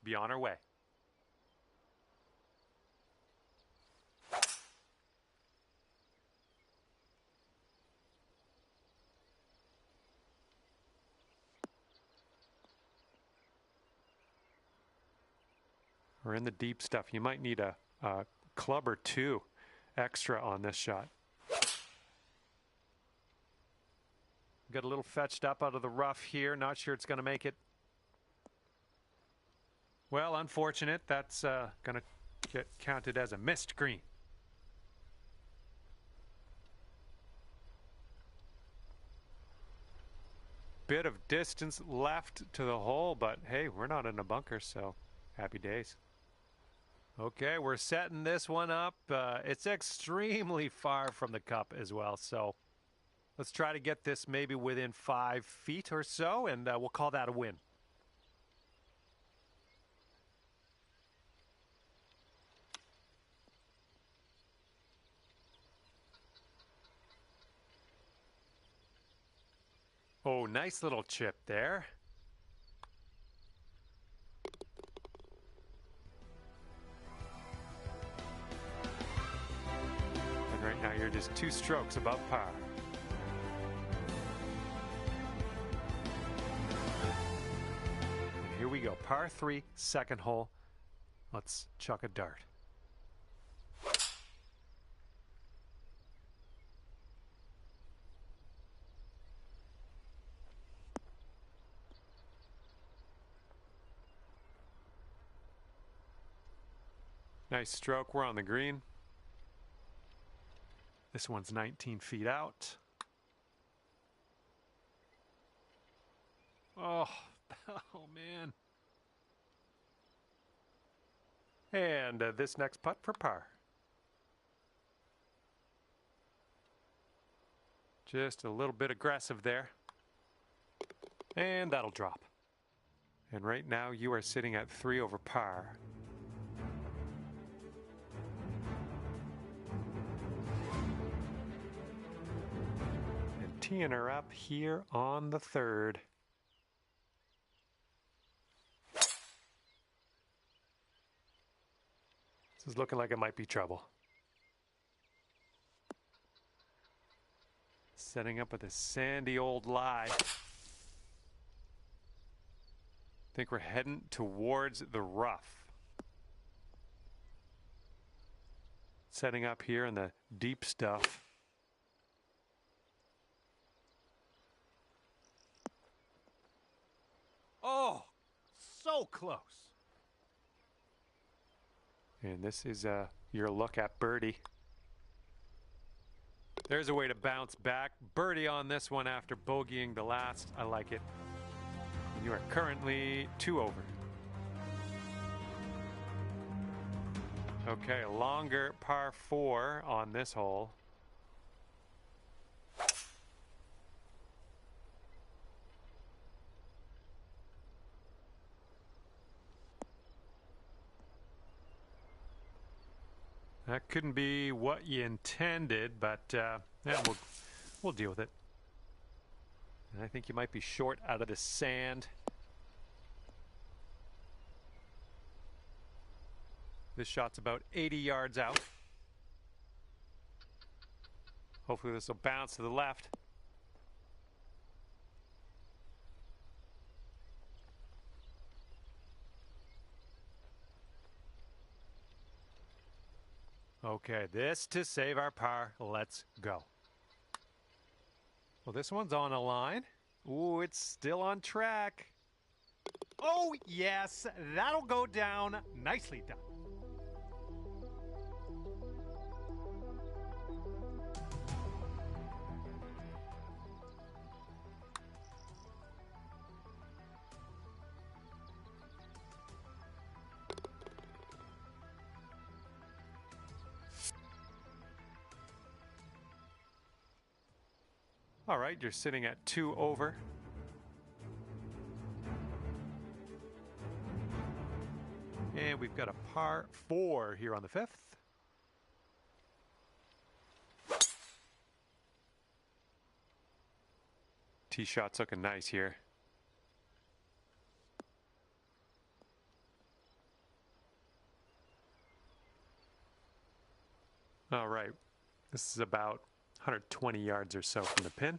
be on our way. We're in the deep stuff. You might need a club or two extra on this shot. Got a little fetched up out of the rough here. Not sure it's going to make it. Well, unfortunate. That's going to get counted as a missed green. Bit of distance left to the hole, but hey, we're not in a bunker, so happy days. Okay, we're setting this one up. It's extremely far from the cup as well, so let's try to get this maybe within 5 feet or so, and we'll call that a win. Oh, nice little chip there. And right now you're just 2 strokes above par. And here we go, par 3, second hole. Let's chuck a dart. Nice stroke. We're on the green. This one's 19 feet out. Oh, oh man. And this next putt for par. Just a little bit aggressive there. And that'll drop. And right now you are sitting at 3 over par. Teeing her up here on the 3rd. This is looking like it might be trouble. Setting up with a sandy old lie. I think we're heading towards the rough. Setting up here in the deep stuff. Oh, so close. And this is your look at birdie. There's a way to bounce back. Birdie on this one after bogeying the last. I like it. And you are currently 2 over. Okay, a longer par 4 on this hole. That couldn't be what you intended, but yeah, we'll deal with it. And I think you might be short out of the sand. This shot's about 80 yards out. Hopefully this will bounce to the left. Okay, this to save our par. Let's go. Well, this one's on a line. Ooh, it's still on track. Oh, yes, that'll go down. Nicely done. All right, you're sitting at 2 over. And we've got a par 4 here on the 5th. Tee shot's looking nice here. All right, this is about 120 yards or so from the pin.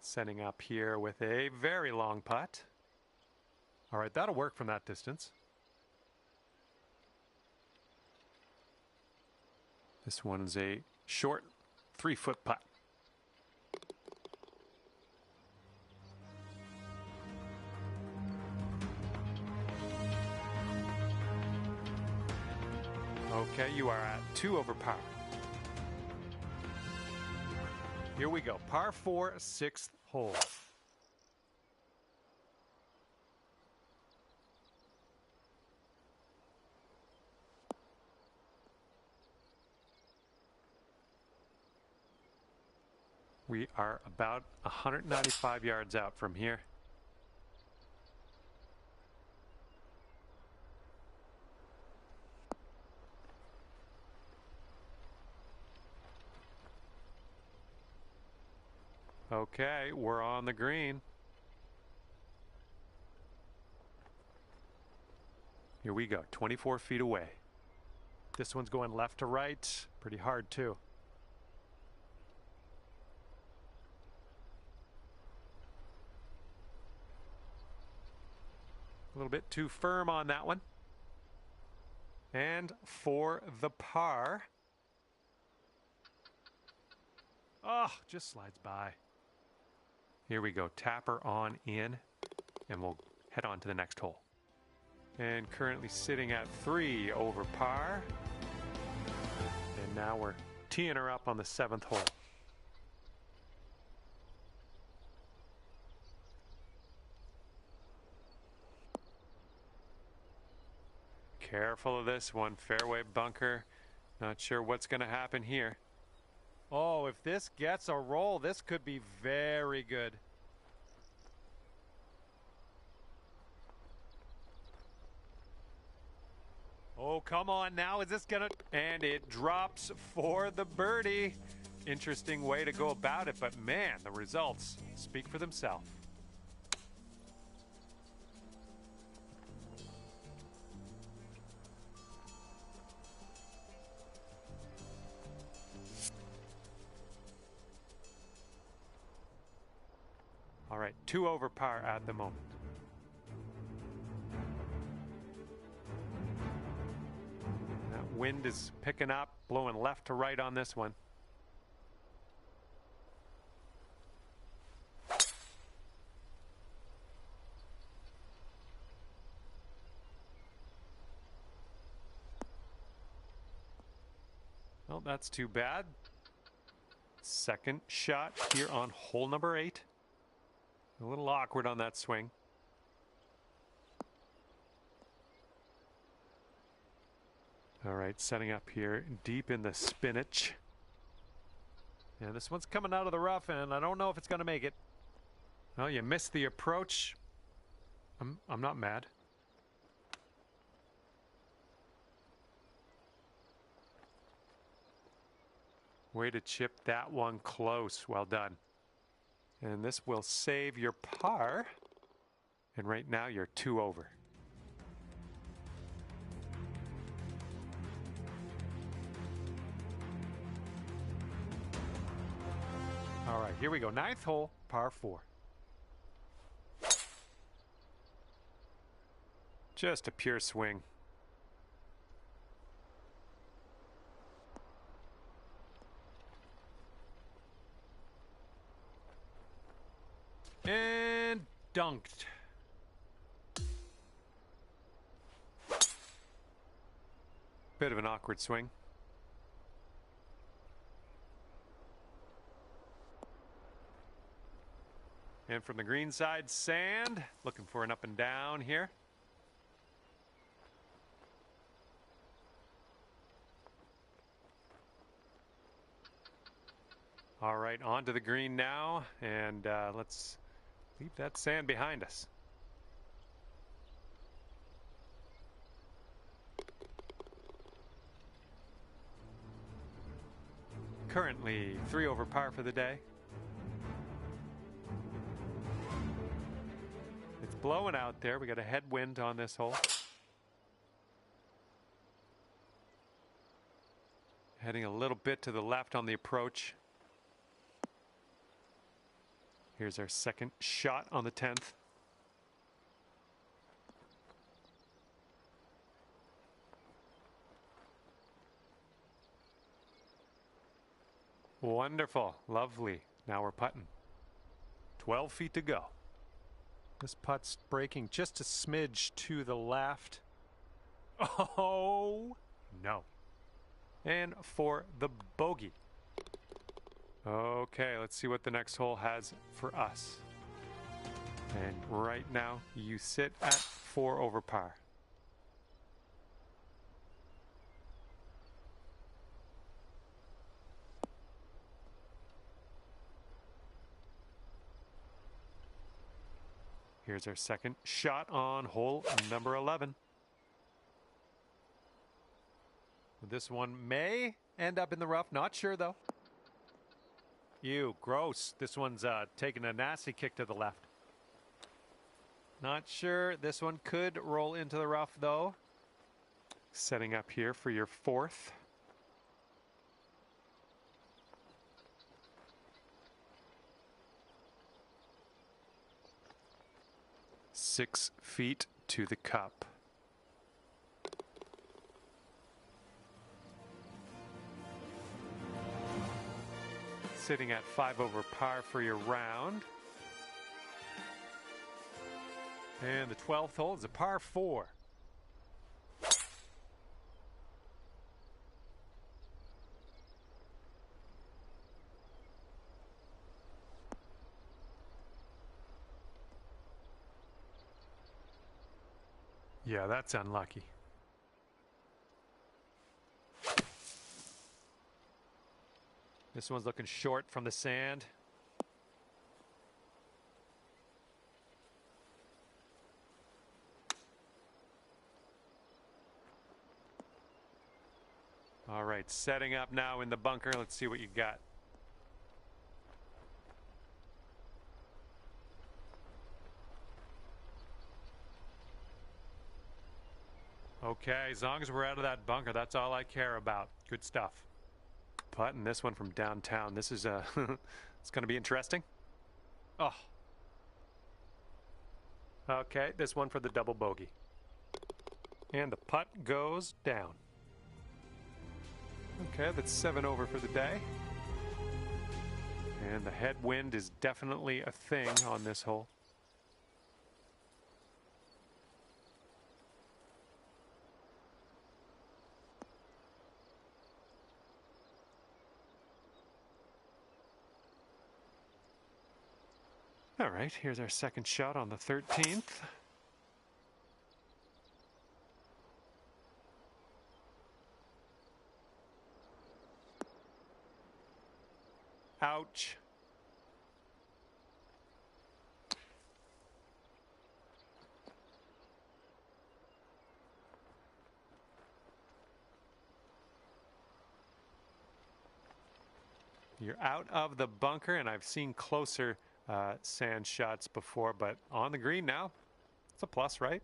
Setting up here with a very long putt. All right, that'll work from that distance. This one's a short 3-foot putt. Okay, you are at 2 over par. Here we go. Par 4, 6th hole. We are about 195 yards out from here. Okay, we're on the green. Here we go, 24 feet away. This one's going left to right, pretty hard too. A little bit too firm on that one. And for the par. Oh, just slides by. Here we go, tapper on in, and we'll head on to the next hole. And currently sitting at 3 over par. And now we're teeing her up on the 7th hole. Careful of this one, fairway bunker. Not sure what's going to happen here. Oh, if this gets a roll, this could be very good. Oh, come on now. Is this going to... And it drops for the birdie. Interesting way to go about it, but man, the results speak for themselves. All right, 2 over par at the moment. That wind is picking up, blowing left to right on this one. Well, that's too bad. Second shot here on hole number 8. A little awkward on that swing. All right, setting up here deep in the spinach. Yeah, this one's coming out of the rough, and I don't know if it's going to make it. Well, you missed the approach. I'm not mad. Way to chip that one close. Well done. And this will save your par. And right now you're 2 over. All right, here we go. 9th hole, par 4. Just a pure swing. And dunked. Bit of an awkward swing. And from the green side, sand. Looking for an up and down here. All right, onto the green now, and let's leave that sand behind us. Currently 3 over par for the day. It's blowing out there. We got a headwind on this hole. Heading a little bit to the left on the approach. Here's our second shot on the 10th. Wonderful. Lovely. Now we're putting. 12 feet to go. This putt's breaking just a smidge to the left. Oh, no. And for the bogey. Okay, let's see what the next hole has for us. And right now, you sit at 4 over par. Here's our second shot on hole number 11. This one may end up in the rough. Not sure, though. Ew, gross. This one's taking a nasty kick to the left. Not sure. This one could roll into the rough, though. Setting up here for your fourth. Six feet to the cup. Sitting at 5 over par for your round. And the 12th hole is a par 4. Yeah, that's unlucky. This one's looking short from the sand. All right, setting up now in the bunker. Let's see what you got. Okay, as long as we're out of that bunker, that's all I care about. Good stuff. Putting this one from downtown. This is it's going to be interesting. Oh. Okay, this one for the double bogey. And the putt goes down. Okay, that's 7 over for the day. And the headwind is definitely a thing on this hole. All right, here's our second shot on the 13th. Ouch. You're out of the bunker, and I've seen closer sand shots before, but on the green now, it's a plus, right?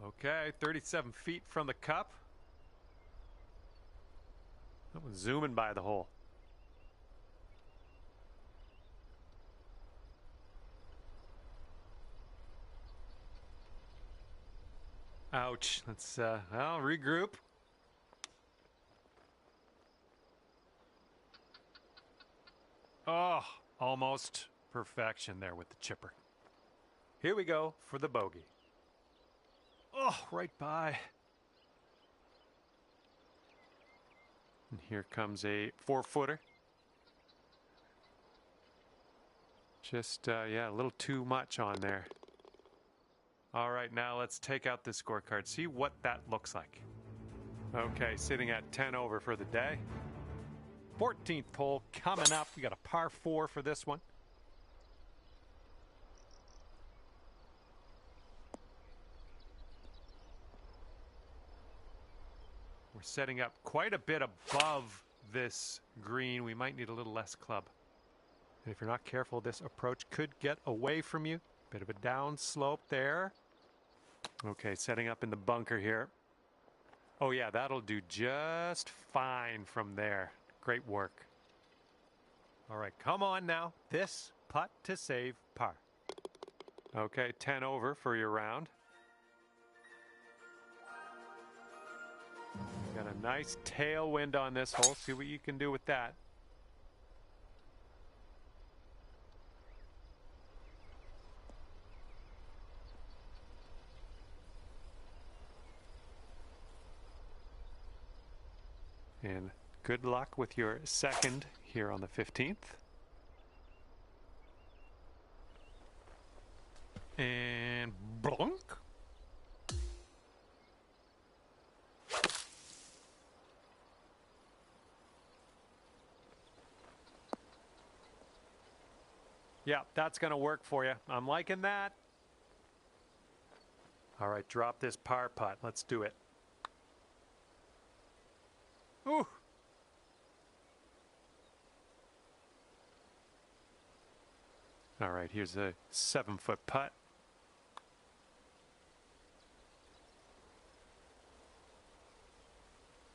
Okay, 37 feet from the cup. That one's zooming by the hole. Ouch. Let's well, regroup. Oh, almost perfection there with the chipper. Here we go for the bogey. Oh, right by. And here comes a 4-footer. Just, yeah, a little too much on there. All right, now let's take out this scorecard. See what that looks like. Okay, sitting at 10 over for the day. 14th hole coming up. We got a par 4 for this one. We're setting up quite a bit above this green, we might need a little less club. And if you're not careful, this approach could get away from you. Bit of a down slope there. Okay, setting up in the bunker here. Oh yeah, that'll do just fine from there. Great work. All right, come on now. This putt to save par. Okay, 10 over for your round. Got a nice tailwind on this hole. See what you can do with that. And good luck with your second here on the 15th. And blunk. Yeah, that's going to work for you. I'm liking that. All right, drop this par putt. Let's do it. Ooh. All right, here's a 7-foot putt.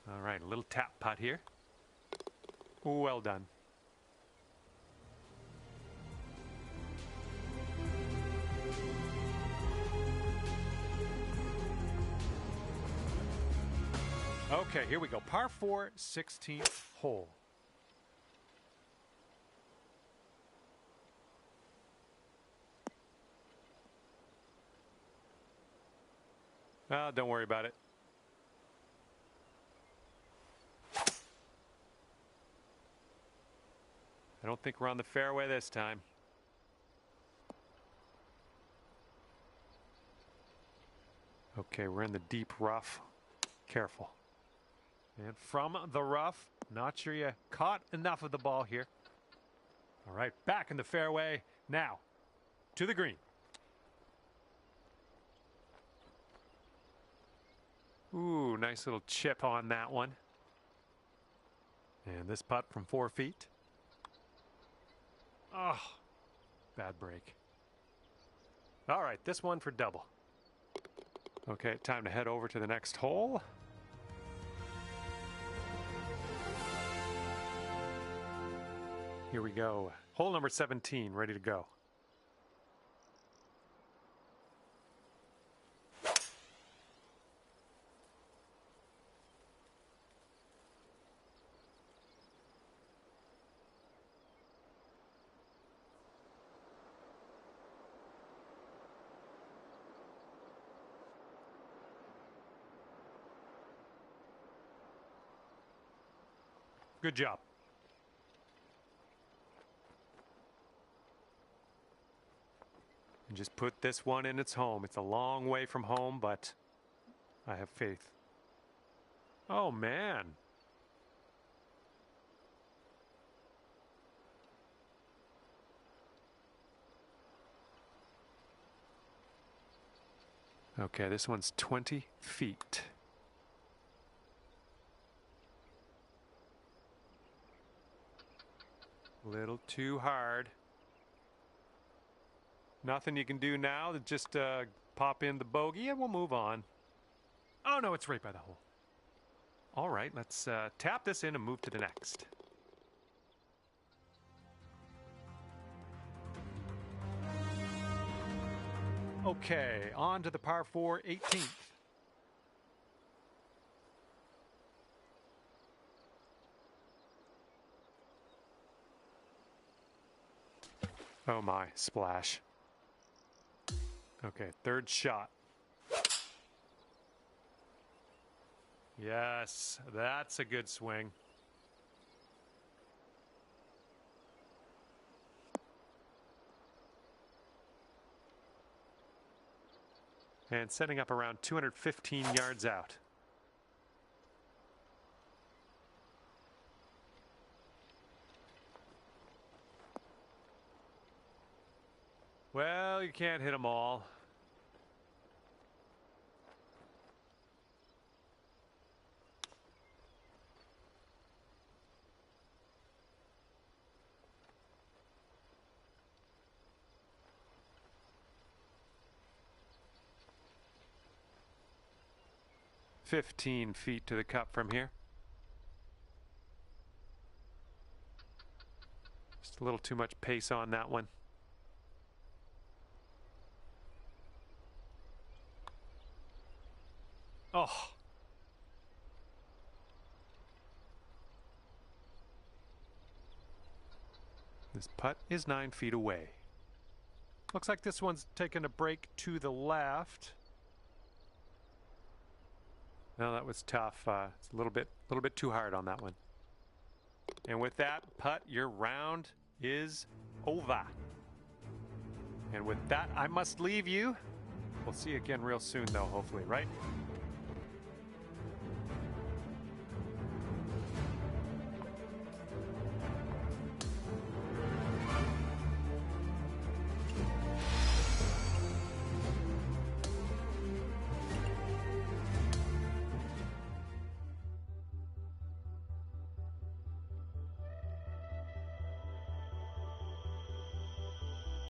All right, a little tap putt here. Well done. Okay, here we go. Par 4, 16th hole. Don't worry about it. I don't think we're on the fairway this time. Okay, we're in the deep rough. Careful. And from the rough, not sure you caught enough of the ball here. All right, back in the fairway. Now, to the green. Ooh, nice little chip on that one. And this putt from 4 feet. Oh, bad break. All right, this one for double. Okay, time to head over to the next hole. Here we go. Hole number 17, ready to go. Good job. And just put this one in its home. It's a long way from home, but I have faith. Oh, man. Okay, this one's 20 feet. Little too hard. Nothing you can do now to just pop in the bogey and we'll move on. Oh no, it's right by the hole. All right, let's tap this in and move to the next. Okay, on to the par 4, 18th. Oh my, splash. Okay, third shot. Yes, that's a good swing. And setting up around 215 yards out. Well, you can't hit them all. 15 feet to the cup from here. Just a little too much pace on that one. Oh. This putt is 9 feet away. Looks like this one's taking a break to the left. No, that was tough. It's a little bit too hard on that one. And with that putt, your round is over. And with that, I must leave you. We'll see you again real soon, though, hopefully, right?